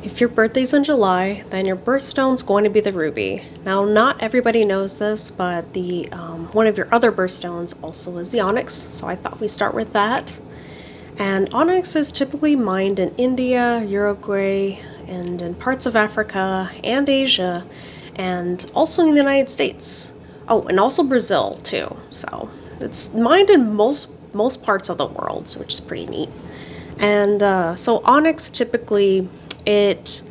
If your birthday's in July, then your birthstone's going to be the ruby. Now, not everybody knows this, but the one of your other birthstones also is the onyx, so I thought we'd start with that. And onyx is typically mined in India, Uruguay, and in parts of Africa and Asia, and also in the United States. Oh, and also Brazil too. So it's mined in most parts of the world, which is pretty neat. And so onyx typically it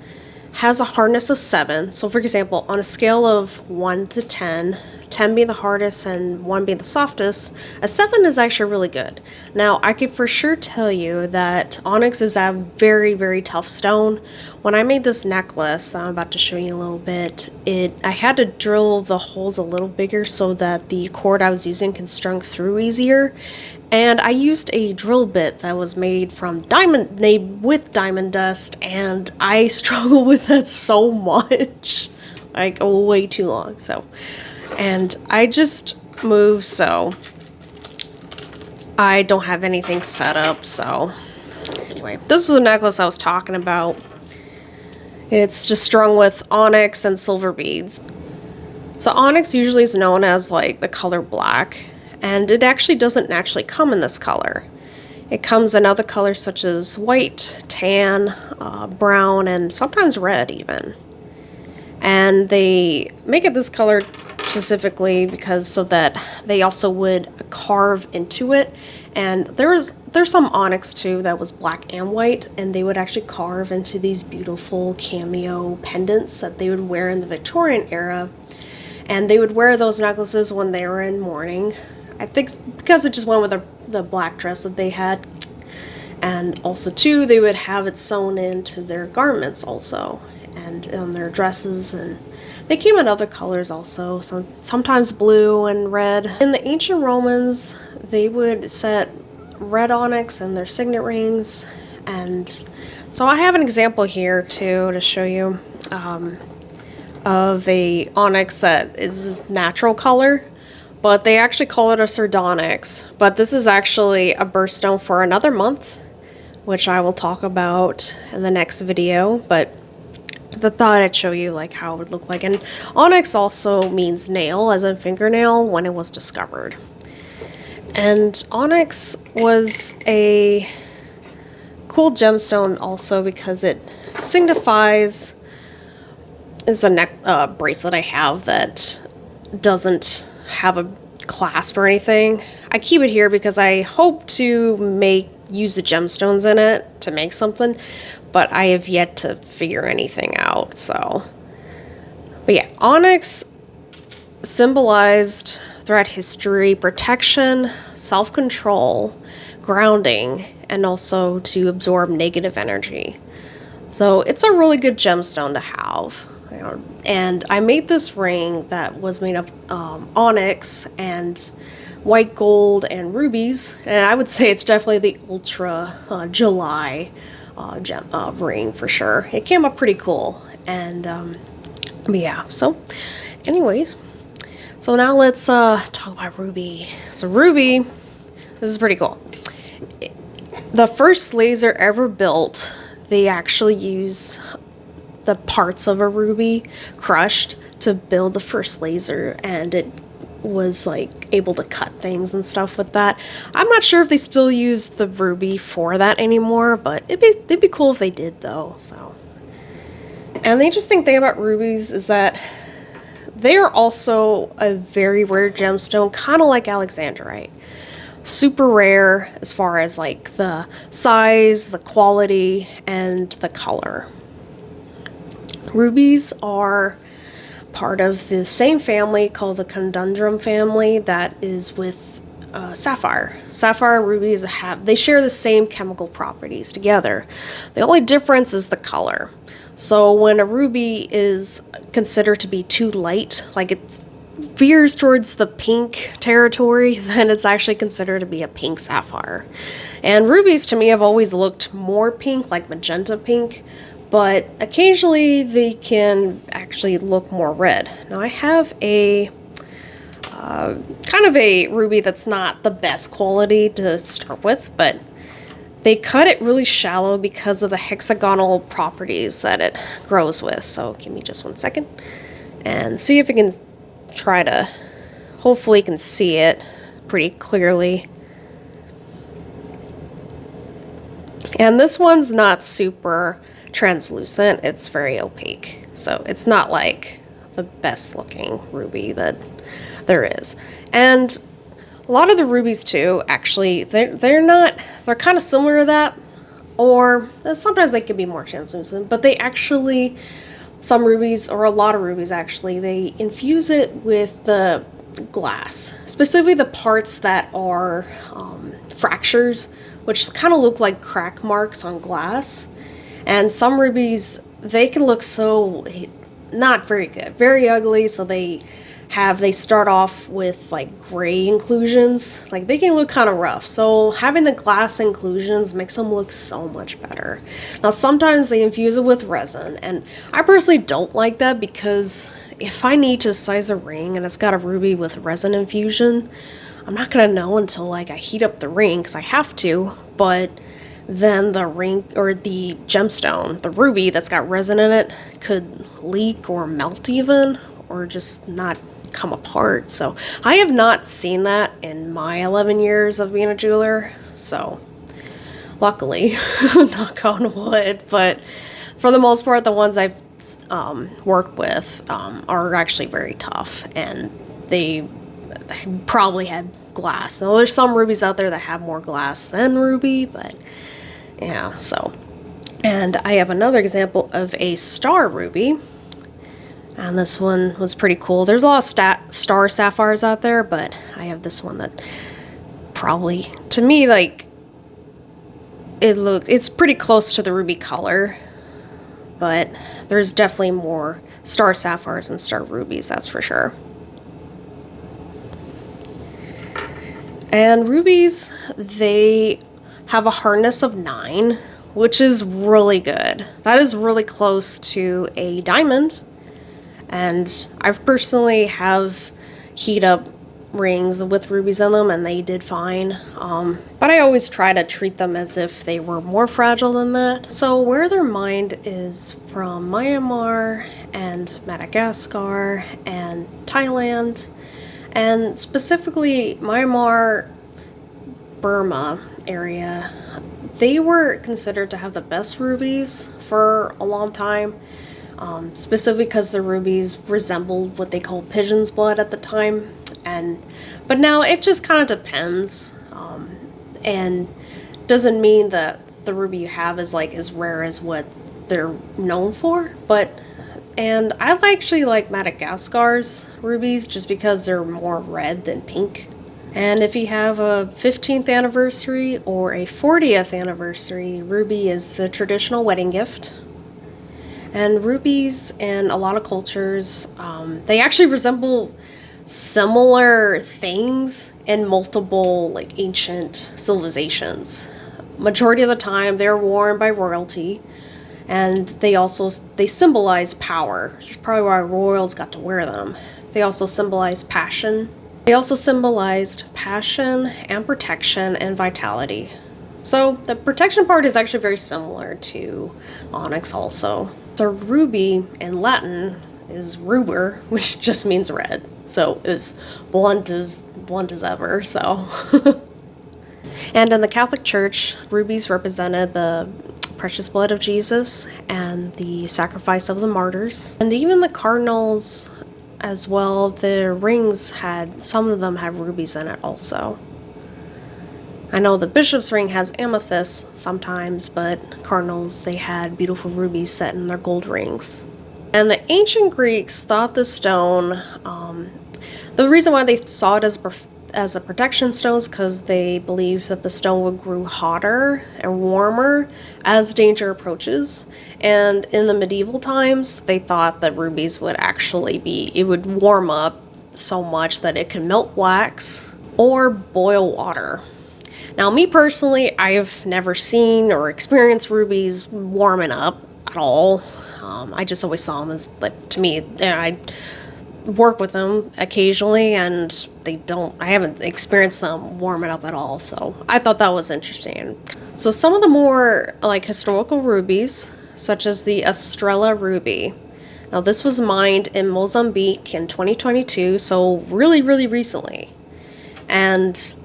has a hardness of 7. So for example, on a scale of 1 to 10, 10 being the hardest and 1 being the softest, a 7 is actually really good. Now, I can for sure tell you that onyx is a very, very tough stone. When I made this necklace, I'm about to show you a little bit, I had to drill the holes a little bigger so that the cord I was using can strung through easier. And I used a drill bit that was made with diamond dust, and I struggle with that so much, like way too long. And I just moved, so I don't have anything set up. So anyway, this is the necklace I was talking about. It's just strung with onyx and silver beads. So onyx usually is known as like the color black. And it actually doesn't naturally come in this color. It comes in other colors such as white, tan, brown, and sometimes red even. And they make it this color specifically because so that they also would carve into it. And there's some onyx too that was black and white, and they would actually carve into these beautiful cameo pendants that they would wear in the Victorian era. And they would wear those necklaces when they were in mourning. I think because it just went with the black dress that they had. And also, too, they would have it sewn into their garments also. And on their dresses. And they came in other colors also. Sometimes blue and red. In the ancient Romans, they would set red onyx in their signet rings. And so I have an example here, too, to show you of a onyx that is natural color. But they actually call it a sardonyx. But this is actually a birthstone for another month, which I will talk about in the next video. But I thought I'd show you like how it would look like. And onyx also means nail, as in fingernail, when it was discovered. And onyx was a cool gemstone also because it signifies, is a neck bracelet I have that doesn't have a clasp or anything. I keep it here because I hope to use the gemstones in it to make something, but I have yet to figure anything out. But yeah, onyx symbolized throughout history protection, self-control, grounding, and also to absorb negative energy. So it's a really good gemstone to have. And I made this ring that was made of onyx and white gold and rubies, and I would say it's definitely the ultra July ring for sure. It came up pretty cool, and but yeah. So, anyways, so now let's talk about ruby. So ruby, this is pretty cool. The first laser ever built, they actually use the parts of a ruby crushed to build the first laser, and it was like able to cut things and stuff with that. I'm not sure if they still use the ruby for that anymore, but it'd be cool if they did though. So, and the interesting thing about rubies is that they are also a very rare gemstone, kind of like alexandrite. Super rare as far as like the size, the quality, and the color. Rubies are part of the same family called the conundrum family that is with sapphire. Sapphire and rubies they share the same chemical properties together. The only difference is the color. So when a ruby is considered to be too light, like it veers towards the pink territory, then it's actually considered to be a pink sapphire. And rubies to me have always looked more pink, like magenta pink. But occasionally they can actually look more red. Now I have a kind of a ruby that's not the best quality to start with, but They cut it really shallow because of the hexagonal properties that it grows with. So give me just 1 second and see if I can try to, hopefully you can see it pretty clearly. And this one's not super translucent, it's very opaque. So it's not like the best looking ruby that there is. And a lot of the rubies too, actually, they're kind of similar to that, or sometimes they can be more translucent, but they actually, some rubies, or a lot of rubies actually, they infuse it with the glass, specifically the parts that are fractures, which kind of look like crack marks on glass. And some rubies, they can look so not very good, very ugly, so they start off with like gray inclusions. Like they can look kind of rough. So having the glass inclusions makes them look so much better. Now sometimes they infuse it with resin, and I personally don't like that because if I need to size a ring and it's got a ruby with resin infusion, I'm not gonna know until like I heat up the ring because I have to, but then the ring or the gemstone, the ruby that's got resin in it, could leak or melt even, or just not come apart. So I have not seen that in my 11 years of being a jeweler, so luckily, knock on wood. But for the most part, the ones I've worked with are actually very tough, and they probably had glass. Now there's some rubies out there that have more glass than ruby, but yeah, so. And I have another example of a star ruby. And this one was pretty cool. There's a lot of star sapphires out there, but I have this one that probably, to me, like, it's pretty close to the ruby color, but there's definitely more star sapphires and star rubies, that's for sure. And rubies, they have a hardness of 9, which is really good. That is really close to a diamond. And I've personally have heat up rings with rubies in them, and they did fine. But I always try to treat them as if they were more fragile than that. So where they're mined is from Myanmar and Madagascar and Thailand, and specifically Myanmar, Burma area. They were considered to have the best rubies for a long time. Specifically because the rubies resembled what they call pigeon's blood at the time, but now it just kind of depends, and doesn't mean that the ruby you have is like as rare as what they're known for. And I actually like Madagascar's rubies just because they're more red than pink. And if you have a 15th anniversary or a 40th anniversary, ruby is the traditional wedding gift. And rubies in a lot of cultures, they actually resemble similar things in multiple like ancient civilizations. Majority of the time they're worn by royalty, and they symbolize power. That's probably why royals got to wear them. They also symbolize passion. They also symbolized passion and protection and vitality. So the protection part is actually very similar to onyx also. So ruby in Latin is ruber, which just means red. So it's blunt as ever, so. And in the Catholic Church, rubies represented the precious blood of Jesus and the sacrifice of the martyrs. And even the cardinals as well, the rings some of them have rubies in it also. I know the bishop's ring has amethyst sometimes, but cardinals, they had beautiful rubies set in their gold rings. And the ancient Greeks thought the stone, the reason why they saw it as a protection stone is because they believed that the stone would grow hotter and warmer as danger approaches. And in the medieval times, they thought that rubies would it would warm up so much that it could melt wax or boil water. Now, me personally, I've never seen or experienced rubies warming up at all. I just always saw them as, like, to me, work with them occasionally, and I haven't experienced them warming up at all, so I thought that was interesting. So some of the more like historical rubies, such as the Estrella ruby. Now this was mined in Mozambique in 2022, so really, really recently. And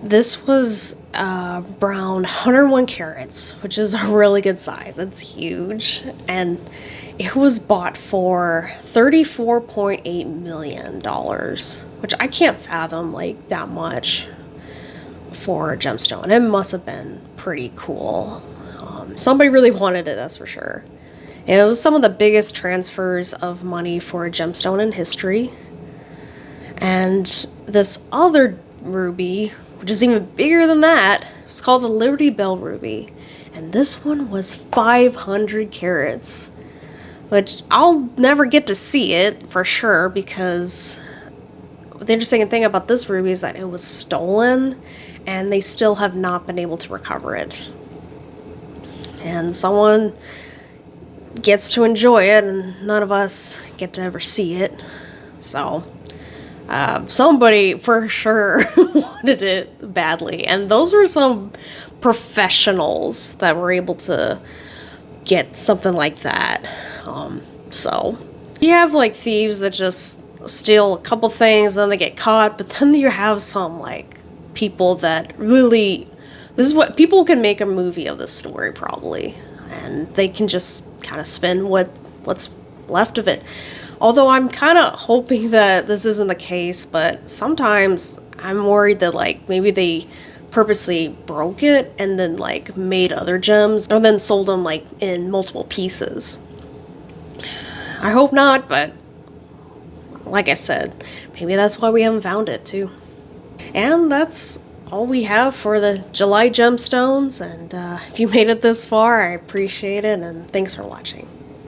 this was around 101 carats, which is a really good size. It's huge. And it was bought for $34.8 million, which I can't fathom like that much for a gemstone. It must have been pretty cool. Somebody really wanted it, that's for sure. And it was some of the biggest transfers of money for a gemstone in history. And this other ruby, which is even bigger than that, was called the Liberty Bell ruby. And this one was 500 carats, which I'll never get to see it for sure, because the interesting thing about this ruby is that it was stolen and they still have not been able to recover it. And someone gets to enjoy it and none of us get to ever see it. So somebody for sure wanted it badly, and those were some professionals that were able to get something like that. So you have like thieves that just steal a couple things, then they get caught, but then you have some like people that really, this is what people can make a movie of this story probably, and they can just kind of spin what's left of it. Although I'm kind of hoping that this isn't the case, but sometimes I'm worried that like maybe they purposely broke it and then like made other gems and then sold them like in multiple pieces. I hope not, but like I said, maybe that's why we haven't found it too. And that's all we have for the July gemstones, and if you made it this far, I appreciate it, and thanks for watching.